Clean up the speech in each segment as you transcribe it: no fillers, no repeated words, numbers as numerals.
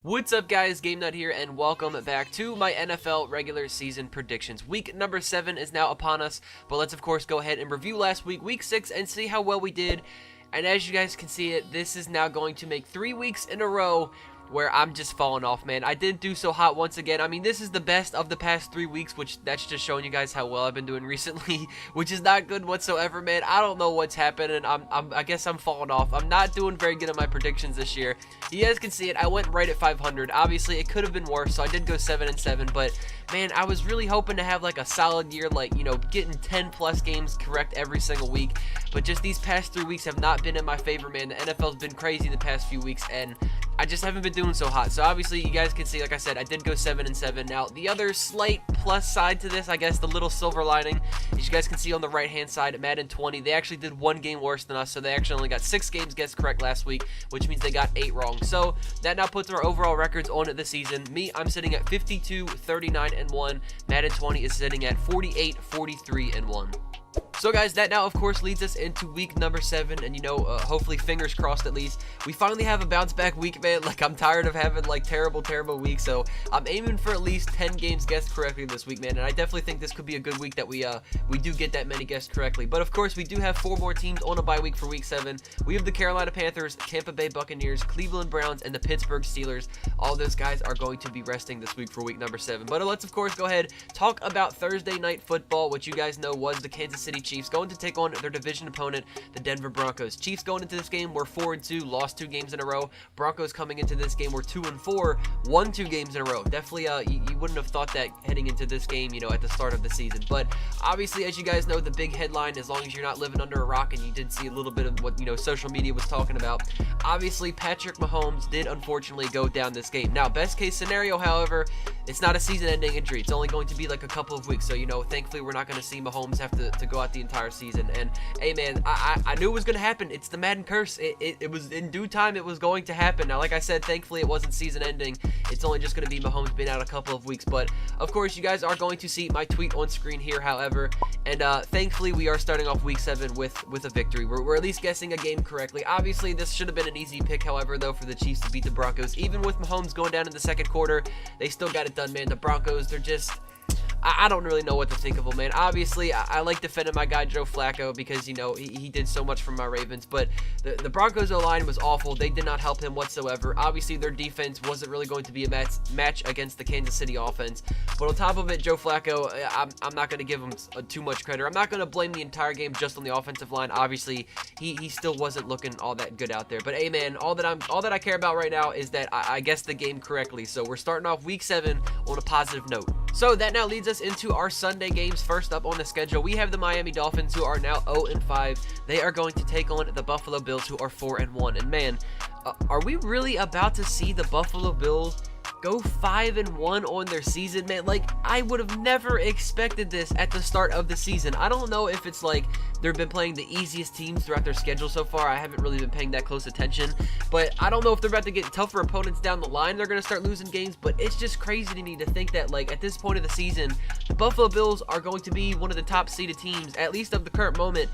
What's up guys, GameNut here, and welcome back to my NFL regular season predictions. Week number 7 is now upon us, but let's of course go ahead and review last week, week 6, and see how well we did. And as you guys can see it, this is now going to make 3 weeks in a row where I'm just falling off, man. I didn't do so hot once again. I mean, this is the best of the past 3 weeks, which that's just showing you guys how well I've been doing recently, which is not good whatsoever, man. I don't know what's happening. I guess I'm falling off. I'm not doing very good at my predictions this year. You guys can see it. I went right at 500. Obviously, it could have been worse, so I did go 7-7, but man, I was really hoping to have like a solid year, like, you know, getting 10 plus games correct every single week. But just these past 3 weeks have not been in my favor, man. The NFL's been crazy the past few weeks, and I just haven't been doing so hot. So obviously, you guys can see, like I said, I did go 7-7. Now, the other slight plus side to this, I guess, the little silver lining, as you guys can see on the right-hand side, Madden 20, they actually did 1 game worse than us, so they actually only got 6 games guessed correct last week, which means they got 8 wrong. So that now puts our overall records on this season. Me, I'm sitting at 52, 39-1. Madden 20 is sitting at 48, 43-1. So guys, that now of course leads us into week number 7, and you know, hopefully fingers crossed at least, we finally have a bounce back week, man. Like, I'm tired of having like terrible weeks, so I'm aiming for at least 10 games guessed correctly this week, man, and I definitely think this could be a good week that we do get that many guessed correctly. But of course, we do have 4 more teams on a bye week for week 7. We have the Carolina Panthers, Tampa Bay Buccaneers, Cleveland Browns, and the Pittsburgh Steelers. All those guys are going to be resting this week for week number 7. But let's of course go ahead, talk about Thursday night football, which you guys know was the Kansas City Chiefs going to take on their division opponent, the Denver Broncos. Chiefs going into this game were 4-2, lost 2 games in a row. Broncos coming into this game were 2-4, won 2 games in a row. Definitely, you wouldn't have thought that heading into this game, you know, at the start of the season. But obviously, as you guys know, the big headline, as long as you're not living under a rock and you did see a little bit of what, you know, social media was talking about, obviously Patrick Mahomes did unfortunately go down this game. Now, best case scenario, however, it's not a season-ending injury. It's only going to be like a couple of weeks. So, you know, thankfully we're not going to see Mahomes have to go out the entire season. And hey, man, I knew it was going to happen. It's the Madden curse. It was in due time. It was going to happen. Now, like I said, thankfully it wasn't season-ending. It's only just going to be Mahomes being out a couple of weeks. But of course, you guys are going to see my tweet on screen here, however. And thankfully, we are starting off week 7 with a victory. We're at least guessing a game correctly. Obviously, this should have been an easy pick, however, though, for the Chiefs to beat the Broncos. Even with Mahomes going down in the second quarter, they still got it done, man. The Broncos, they're just... I don't really know what to think of him, man. Obviously, I like defending my guy Joe Flacco because, you know, he did so much for my Ravens. But the Broncos O-line was awful. They did not help him whatsoever. Obviously, their defense wasn't really going to be a match against the Kansas City offense. But on top of it, Joe Flacco, I'm not going to give him too much credit. I'm not going to blame the entire game just on the offensive line. Obviously, he still wasn't looking all that good out there. But hey, man, all that I care about right now is that I guessed the game correctly. So we're starting off week 7 on a positive note. So that now leads us into our Sunday games. First up on the schedule, we have the Miami Dolphins, who are now 0-5. They are going to take on the Buffalo Bills, who are 4-1. And man, are we really about to see the Buffalo Bills go 5-1 on their season, man? Like, I would have never expected this at the start of the season. I don't know if it's like they've been playing the easiest teams throughout their schedule so far. I haven't really been paying that close attention, but I don't know if they're about to get tougher opponents down the line. They're going to start losing games, but it's just crazy to me to think that, like, at this point of the season, the Buffalo Bills are going to be one of the top seeded teams, at least of the current moment,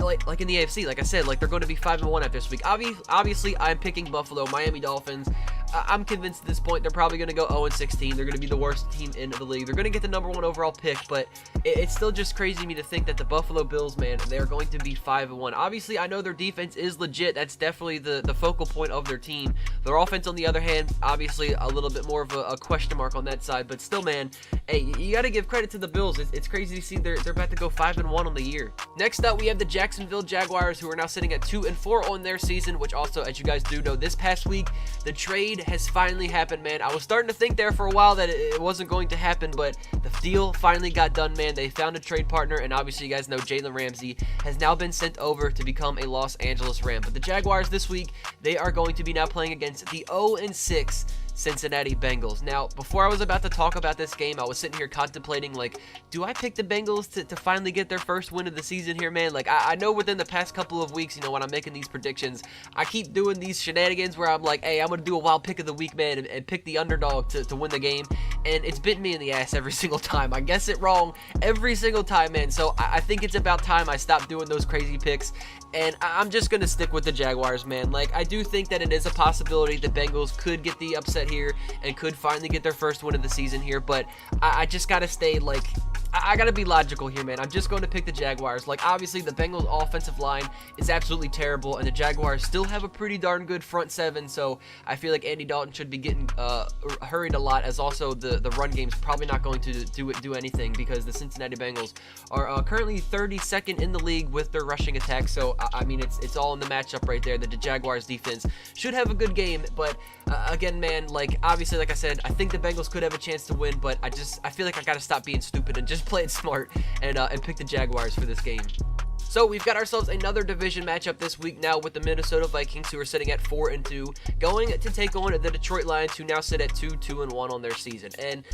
like in the AFC. Like I said, like, they're going to be 5-1 after this week. Obviously, I'm picking Buffalo. Miami Dolphins, I'm convinced at this point they're probably going to go 0-16. They're going to be the worst team in the league. They're going to get the #1 overall pick, but it's still just crazy to me to think that the Buffalo Bills, man, they're going to be 5-1. Obviously, I know their defense is legit. That's definitely the focal point of their team. Their offense, on the other hand, obviously a little bit more of a question mark on that side, but still, man, hey, you got to give credit to the Bills. It's crazy to see they're about to go 5-1 on the year. Next up, we have the Jacksonville Jaguars, who are now sitting at 2-4 on their season, which also, as you guys do know, this past week, the trade has finally happened, man. I was starting to think there for a while that it wasn't going to happen, but the deal finally got done, man. They found a trade partner, and obviously you guys know Jalen Ramsey has now been sent over to become a Los Angeles Ram. But the Jaguars this week, they are going to be now playing against the 0-6 Cincinnati Bengals. Now, before I was about to talk about this game, I was sitting here contemplating, like, do I pick the Bengals to finally get their first win of the season here, man? Like, I know within the past couple of weeks, you know, when I'm making these predictions, I keep doing these shenanigans where I'm like, hey, I'm going to do a wild pick of the week, man, and pick the underdog to win the game. and it's bitten me in the ass every single time. I guess it wrong every single time, man. So I think it's about time I stop doing those crazy picks, and I'm just going to stick with the Jaguars, man. Like, I do think that it is a possibility the Bengals could get the upset here and could finally get their first win of the season here, but I just got to stay, like, I got to be logical here, man. I'm just going to pick the Jaguars. Like, obviously, the Bengals offensive line is absolutely terrible, and the Jaguars still have a pretty darn good front seven, so I feel like Andy Dalton should be getting hurried a lot, as also the run game's probably not going to do anything, because the Cincinnati Bengals are currently 32nd in the league with their rushing attack, so, I mean, it's all in the matchup right there. The Jaguars defense should have a good game, but, again, man, like, obviously, like I said, I think the Bengals could have a chance to win, but I feel like I got to stop being stupid and just play it smart and pick the Jaguars for this game. So we've got ourselves another division matchup this week now with the Minnesota Vikings, who are sitting at 4-2, going to take on the Detroit Lions, who now sit at 2-1 on their season. And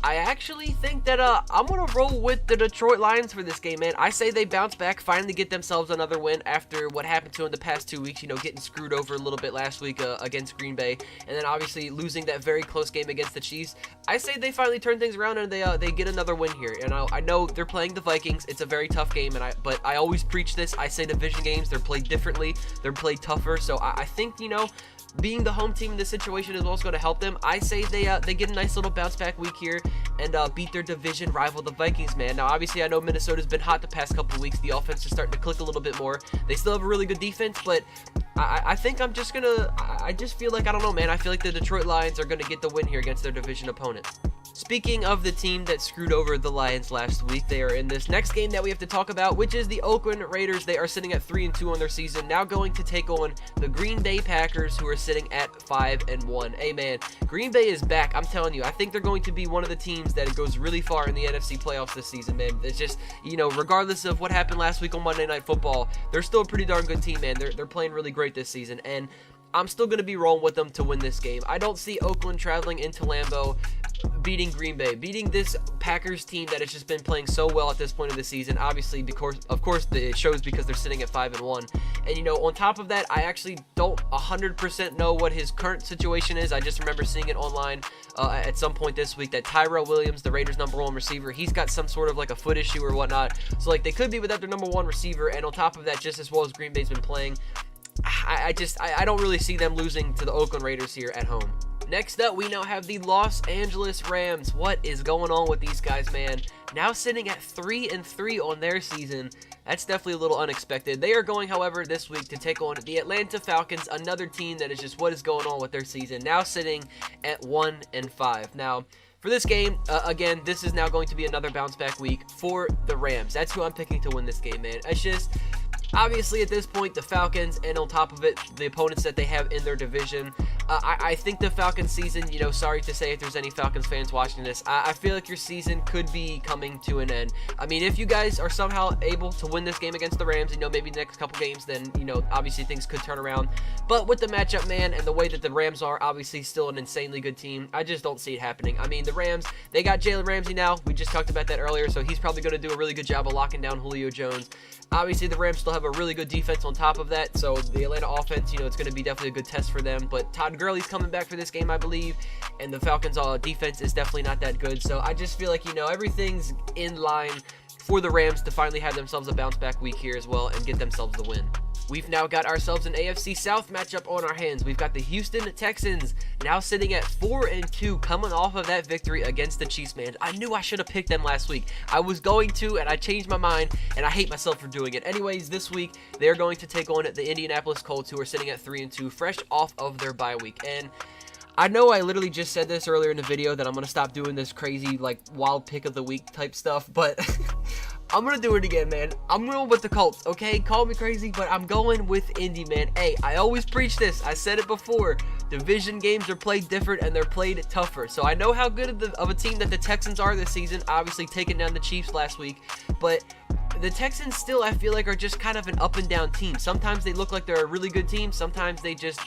I actually think that I'm going to roll with the Detroit Lions for this game, man. I say they bounce back, finally get themselves another win after what happened to them the past 2 weeks, you know, getting screwed over a little bit last week against Green Bay, and then obviously losing that very close game against the Chiefs. I say they finally turn things around and they get another win here. And I know they're playing the Vikings. It's a very tough game, but I always preach this. I say division games, they're played differently. They're played tougher. So I think, you know, being the home team in this situation is also going to help them. I say they get a nice little bounce back week here and beat their division rival, the Vikings, man. Now, obviously, I know Minnesota's been hot the past couple of weeks. The offense is starting to click a little bit more. They still have a really good defense, but I think I'm just gonna. I just feel like, I don't know, man. I feel like the Detroit Lions are going to get the win here against their division opponent. Speaking of the team that screwed over the Lions last week, they are in this next game that we have to talk about, which is the Oakland Raiders. They are sitting at 3-2 on their season, now going to take on the Green Bay Packers, who are sitting at 5-1. Hey, man, Green Bay is back. I'm telling you, I think they're going to be one of the teams that goes really far in the NFC playoffs this season, man. It's just, you know, regardless of what happened last week on Monday Night Football, they're still a pretty darn good team, man. They're playing really great this season, and I'm still going to be rolling with them to win this game. I don't see Oakland traveling into Lambeau, beating Green Bay, beating this Packers team that has just been playing so well at this point of the season. Obviously, because of course it shows because they're sitting at 5-1. And, you know, on top of that, I actually don't 100% know what his current situation is. I just remember seeing it online at some point this week that Tyrell Williams, the Raiders' #1 receiver, he's got some sort of like a foot issue or whatnot. So, like, they could be without their #1 receiver. And on top of that, just as well as Green Bay's been playing, I don't really see them losing to the Oakland Raiders here at home. Next up, we now have the Los Angeles Rams. What is going on with these guys, man? Now sitting at 3-3 on their season. That's definitely a little unexpected. They are going, however, this week to take on the Atlanta Falcons, another team that is just what is going on with their season. Now sitting at 1-5. Now, for this game, again, this is now going to be another bounce back week for the Rams. That's who I'm picking to win this game, man. It's just, obviously, at this point, the Falcons, and on top of it, the opponents that they have in their division, I think the Falcons season, you know, sorry to say if there's any Falcons fans watching this, I feel like your season could be coming to an end. I mean, if you guys are somehow able to win this game against the Rams, you know, maybe the next couple games, then, you know, obviously things could turn around. But with the matchup, man, and the way that the Rams are, obviously still an insanely good team, I just don't see it happening. I mean, the Rams, they got Jalen Ramsey now. We just talked about that earlier, so he's probably going to do a really good job of locking down Julio Jones. Obviously, the Rams still have a really good defense on top of that, so the Atlanta offense, you know, it's going to be definitely a good test for them. But Todd Gurley's coming back for this game, I believe, and the Falcons' defense is definitely not that good. So I just feel like, you know, everything's in line for the Rams to finally have themselves a bounce back week here as well and get themselves the win. We've now got ourselves an AFC South matchup on our hands. We've got the Houston Texans now sitting at 4-2, coming off of that victory against the Chiefs, man. I knew I should have picked them last week. I was going to, and I changed my mind, and I hate myself for doing it. Anyways, this week, they're going to take on the Indianapolis Colts, who are sitting at 3-2, fresh off of their bye week. And I know I literally just said this earlier in the video that I'm going to stop doing this crazy, like, wild pick of the week type stuff, but I'm going to do it again, man. I'm going with the Colts, okay? Call me crazy, but I'm going with Indy, man. Hey, I always preach this. I said it before. Division games are played different, and they're played tougher. So I know how good of a team that the Texans are this season, obviously taking down the Chiefs last week, but the Texans still, I feel like, are just kind of an up-and-down team. Sometimes they look like they're a really good team. Sometimes they just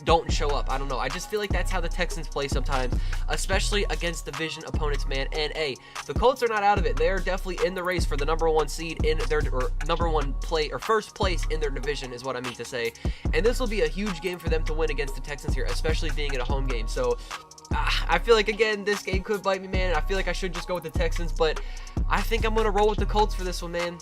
don't show up. I don't know. I just feel like that's how the Texans play sometimes, especially against division opponents, man. And hey, the Colts are not out of it. They're definitely in the race for the #1 seed in their, or #1 play, or first place in their division is what I mean to say. And this will be a huge game for them to win against the Texans here, especially being at a home game. So I feel like, again, this game could bite me, man. I feel like I should just go with the Texans, but I think I'm going to roll with the Colts for this one, man.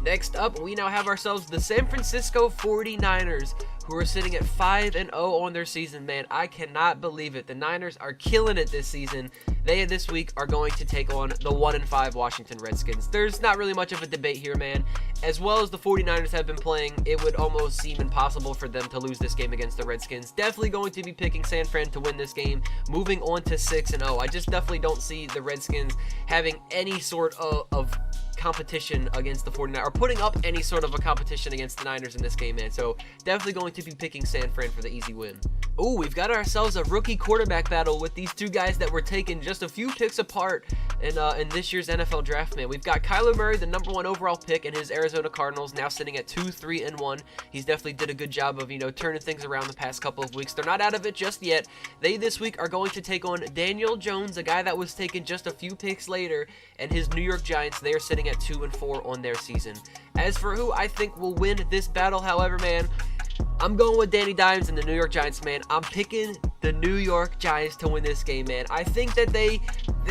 Next up, we now have ourselves the San Francisco 49ers, who are sitting at 5-0 on their season, man. I cannot believe it. The Niners are killing it this season. They, this week, are going to take on the 1-5 Washington Redskins. There's not really much of a debate here, man. As well as the 49ers have been playing, it would almost seem impossible for them to lose this game against the Redskins. Definitely going to be picking San Fran to win this game, moving on to 6-0. I just definitely don't see the Redskins having any sort of competition against the 49ers, or putting up any sort of a competition against the Niners in this game, man. So definitely going to be picking San Fran for the easy win. Ooh, we've got ourselves a rookie quarterback battle with these two guys that were taken just a few picks apart in this year's NFL draft, man. We've got Kyler Murray, the number 1 overall pick in his Arizona Cardinals, now sitting at 2-3-1. He's definitely did a good job of, turning things around the past couple of weeks. They're not out of it just yet. They this week are going to take on Daniel Jones, a guy that was taken just a few picks later, and his New York Giants. They are sitting at 2-4 on their season. As for who I think will win this battle, however, man, I'm going with Danny Dimes and the New York Giants, man. I'm picking the New York Giants to win this game, man. I think that they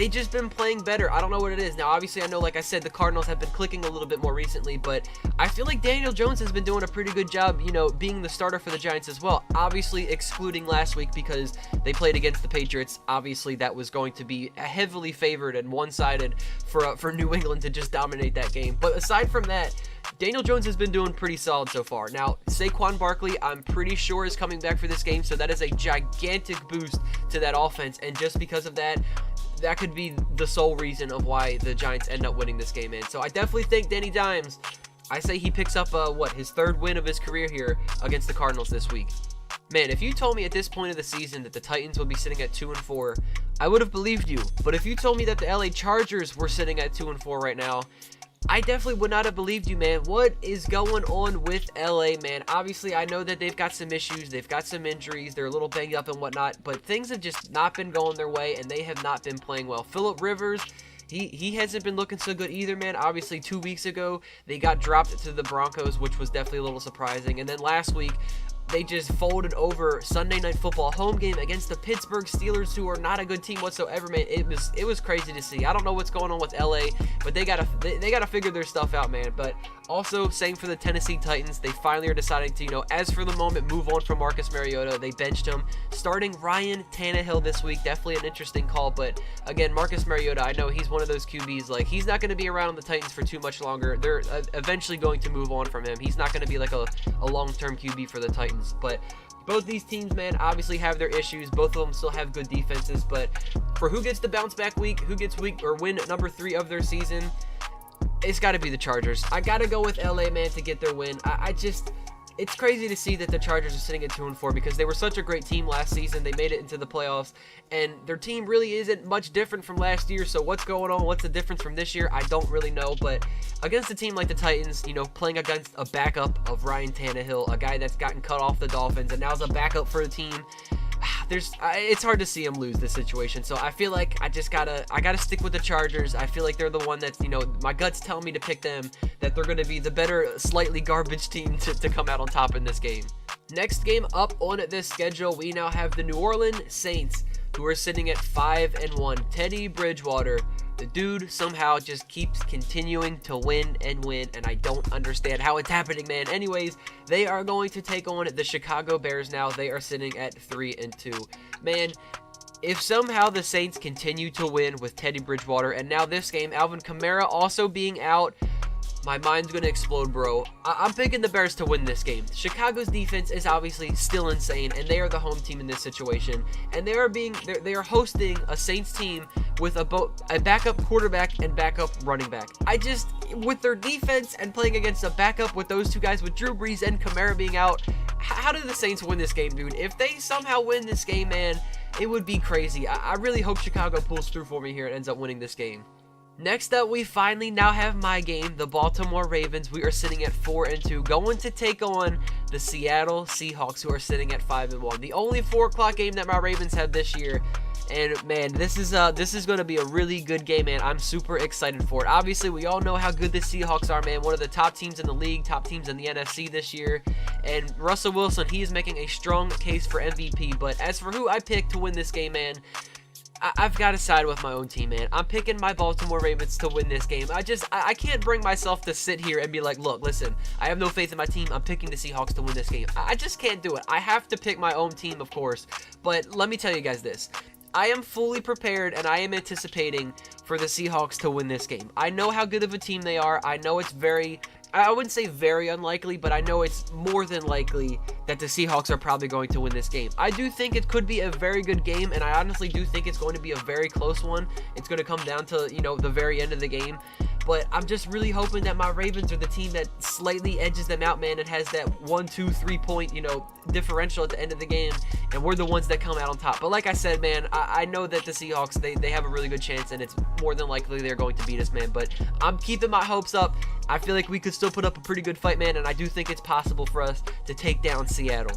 just been playing better. I don't know what it is. Now, obviously, I know, like I said, the Cardinals have been clicking a little bit more recently, but I feel like Daniel Jones has been doing a pretty good job, being the starter for the Giants as well. Obviously, excluding last week because they played against the Patriots. Obviously, that was going to be heavily favored and one-sided for New England to just dominate that game. But aside from that, Daniel Jones has been doing pretty solid so far. Now, Saquon Barkley, I'm pretty sure, is coming back for this game, so that is a gigantic boost to that offense, and just because of that, that could be the sole reason of why the Giants end up winning this game, man. So I definitely think Danny Dimes, I say he picks up, his 3rd win of his career here against the Cardinals this week. Man, if you told me at this point of the season that the Titans would be sitting at 2-4, I would have believed you. But if you told me that the LA Chargers were sitting at 2-4 right now, I definitely would not have believed you, man. What is going on with LA, man? Obviously, I know that they've got some issues. They've got some injuries. They're a little banged up and whatnot, but things have just not been going their way, and they have not been playing well. Phillip Rivers, he hasn't been looking so good either, man. Obviously, 2 weeks ago, they got dropped to the Broncos, which was definitely a little surprising. And then last week, they just folded over Sunday Night Football home game against the Pittsburgh Steelers, who are not a good team whatsoever, man. It was crazy to see. I don't know what's going on with LA, but they gotta figure their stuff out, man. But also, same for the Tennessee Titans. They finally are deciding to, as for the moment, move on from Marcus Mariota. They benched him, starting Ryan Tannehill this week. Definitely an interesting call, but again, Marcus Mariota, I know he's one of those QBs, like, he's not going to be around the Titans for too much longer. They're eventually going to move on from him. He's not going to be like a long-term QB for the Titans. But both these teams, man, obviously have their issues. Both of them still have good defenses, but for who gets the bounce back week, who gets win number 3 of their season, it's got to be the Chargers. I got to go with LA, man, to get their win. It's crazy to see that the Chargers are sitting at 2-4 because they were such a great team last season. They made it into the playoffs, and their team really isn't much different from last year. So what's going on? What's the difference from this year? I don't really know. But against a team like the Titans, playing against a backup of Ryan Tannehill, a guy that's gotten cut off the Dolphins and now is a backup for the team, it's hard to see him lose this situation. So I feel like I gotta stick with the Chargers. I feel like they're the one that's, my guts tell me to pick them, that they're going to be the better, slightly garbage team to come out on top in this game. Next game up on this schedule, we now have the New Orleans Saints, who are sitting at 5-1. Teddy Bridgewater, the dude somehow just keeps continuing to win, and I don't understand how it's happening, man. Anyways, they are going to take on the Chicago Bears now. They are sitting at 3-2. Man, if somehow the Saints continue to win with Teddy Bridgewater, and now this game, Alvin Kamara also being out, my mind's going to explode, bro. I'm picking the Bears to win this game. Chicago's defense is obviously still insane, and they are the home team in this situation. And they are hosting a Saints team with a backup quarterback and backup running back. With their defense and playing against a backup with those two guys, with Drew Brees and Kamara being out, how do the Saints win this game, dude? If they somehow win this game, man, it would be crazy. I really hope Chicago pulls through for me here and ends up winning this game. Next up, we finally now have my game, the Baltimore Ravens. We are sitting at 4-2, going to take on the Seattle Seahawks, who are sitting at 5-1. The only 4 o'clock game that my Ravens have this year. And man, this is going to be a really good game, man. I'm super excited for it. Obviously, we all know how good the Seahawks are, man. One of the top teams in the league, top teams in the NFC this year. And Russell Wilson, he is making a strong case for MVP. But as for who I picked to win this game, man, I've got to side with my own team, man. I'm picking my Baltimore Ravens to win this game. I can't bring myself to sit here and be like, look, listen, I have no faith in my team. I'm picking the Seahawks to win this game. I just can't do it. I have to pick my own team, of course. But let me tell you guys this. I am fully prepared and I am anticipating for the Seahawks to win this game. I know how good of a team they are. I know it's I wouldn't say very unlikely, but I know it's more than likely that the Seahawks are probably going to win this game. I do think it could be a very good game, and I honestly do think it's going to be a very close one. It's going to come down to, the very end of the game. But I'm just really hoping that my Ravens are the team that slightly edges them out, man, and has that 1, 2, 3 point, differential at the end of the game, and we're the ones that come out on top. But like I said, man, I know that the Seahawks, they have a really good chance, and it's more than likely they're going to beat us, man. But I'm keeping my hopes up. I feel like we could still put up a pretty good fight, man, and I do think it's possible for us to take down Seattle.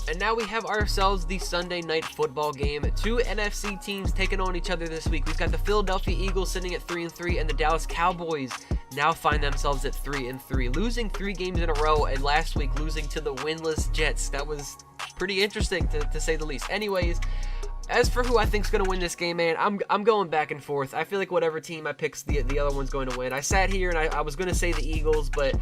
And now we have ourselves the Sunday night football game. 2 NFC teams taking on each other this week. We've got the Philadelphia Eagles sitting at 3-3, and the Dallas Cowboys now find themselves at 3-3, losing 3 games in a row, and last week losing to the winless Jets. That was pretty interesting to say the least. Anyways, as for who I think's going to win this game, man, I'm going back and forth. I feel like whatever team I pick, the other one's going to win. I sat here and I was going to say the Eagles, but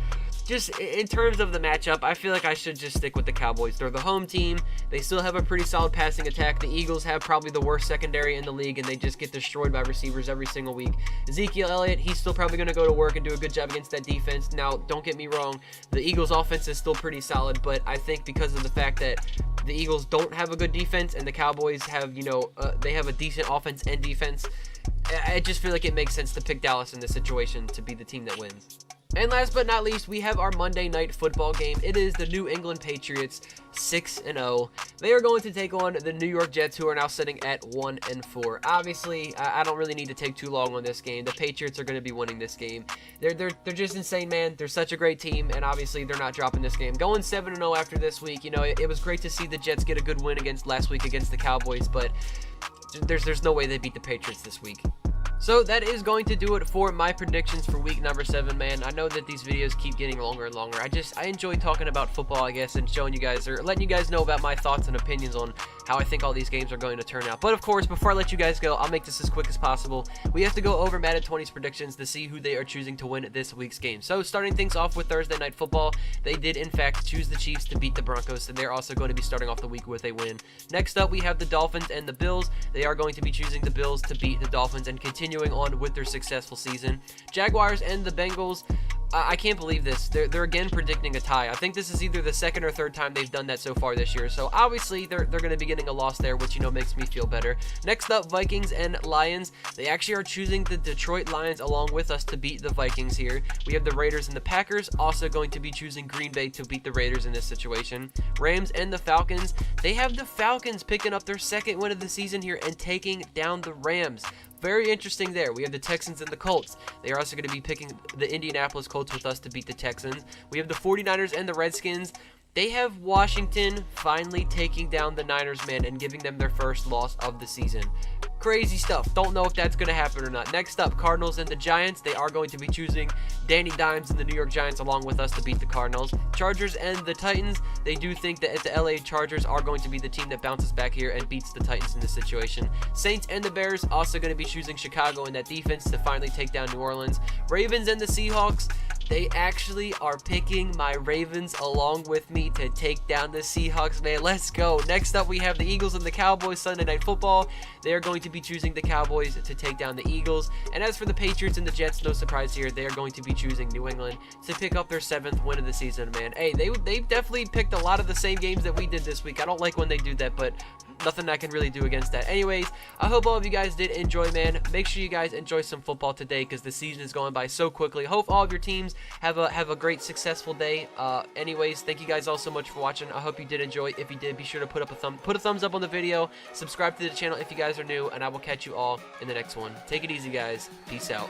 just in terms of the matchup, I feel like I should just stick with the Cowboys. They're the home team. They still have a pretty solid passing attack. The Eagles have probably the worst secondary in the league, and they just get destroyed by receivers every single week. Ezekiel Elliott, he's still probably going to go to work and do a good job against that defense. Now, don't get me wrong. The Eagles' offense is still pretty solid, but I think because of the fact that the Eagles don't have a good defense and the Cowboys have, they have a decent offense and defense, I just feel like it makes sense to pick Dallas in this situation to be the team that wins. And last but not least, we have our Monday night football game. It is the New England Patriots, 6-0. They are going to take on the New York Jets, who are now sitting at 1-4. Obviously, I don't really need to take too long on this game. The Patriots are going to be winning this game. They're just insane, man. They're such a great team, and obviously they're not dropping this game. Going 7-0 after this week, it was great to see the Jets get a good win last week against the Cowboys, but there's no way they beat the Patriots this week. So that is going to do it for my predictions for week number 7, man. I know that these videos keep getting longer and longer. I enjoy talking about football, I guess, and showing you guys, or letting you guys know about my thoughts and opinions on how I think all these games are going to turn out. But of course, before I let you guys go, I'll make this as quick as possible. We have to go over Madden 20's predictions to see who they are choosing to win this week's game. So starting things off with Thursday Night Football, they did in fact choose the Chiefs to beat the Broncos, and they're also going to be starting off the week with a win. Next up, we have the Dolphins and the Bills. They are going to be choosing the Bills to beat the Dolphins and continuing on with their successful season. Jaguars and the Bengals, I can't believe this. They're again predicting a tie. I think this is either the second or third time they've done that so far this year. So obviously they're going to be getting a loss there, which makes me feel better. Next up, Vikings and Lions. They actually are choosing the Detroit Lions along with us to beat the Vikings here. We have the Raiders and the Packers also going to be choosing Green Bay to beat the Raiders in this situation. Rams and the Falcons. They have the Falcons picking up their second win of the season here and taking down the Rams. Very interesting there. We have the Texans and the Colts. They are also going to be picking the Indianapolis Colts with us to beat the Texans. We have the 49ers and the Redskins. They have Washington finally taking down the Niners, man, and giving them their first loss of the season. Crazy stuff. Don't know if that's going to happen or not. Next up, Cardinals and the Giants. They are going to be choosing Danny Dimes and the New York Giants along with us to beat the Cardinals. Chargers and the Titans. They do think that the LA Chargers are going to be the team that bounces back here and beats the Titans in this situation. Saints and the Bears also going to be choosing Chicago in that defense to finally take down New Orleans. Ravens and the Seahawks. They actually are picking my Ravens along with me to take down the Seahawks, man. Let's go. Next up, we have the Eagles and the Cowboys Sunday Night Football. They are going to be choosing the Cowboys to take down the Eagles. And as for the Patriots and the Jets, no surprise here, they are going to be choosing New England to pick up their 7th win of the season, man. Hey, they've definitely picked a lot of the same games that we did this week. I don't like when they do that, but nothing I can really do against that. Anyways, I hope all of you guys did enjoy, man. Make sure you guys enjoy some football today because the season is going by so quickly. Hope all of your teams have a great, successful day. Anyways, thank you guys all so much for watching. I hope you did enjoy. If you did, be sure to put a thumbs up on the video. Subscribe to the channel if you guys are new, and I will catch you all in the next one. Take it easy, guys. Peace out.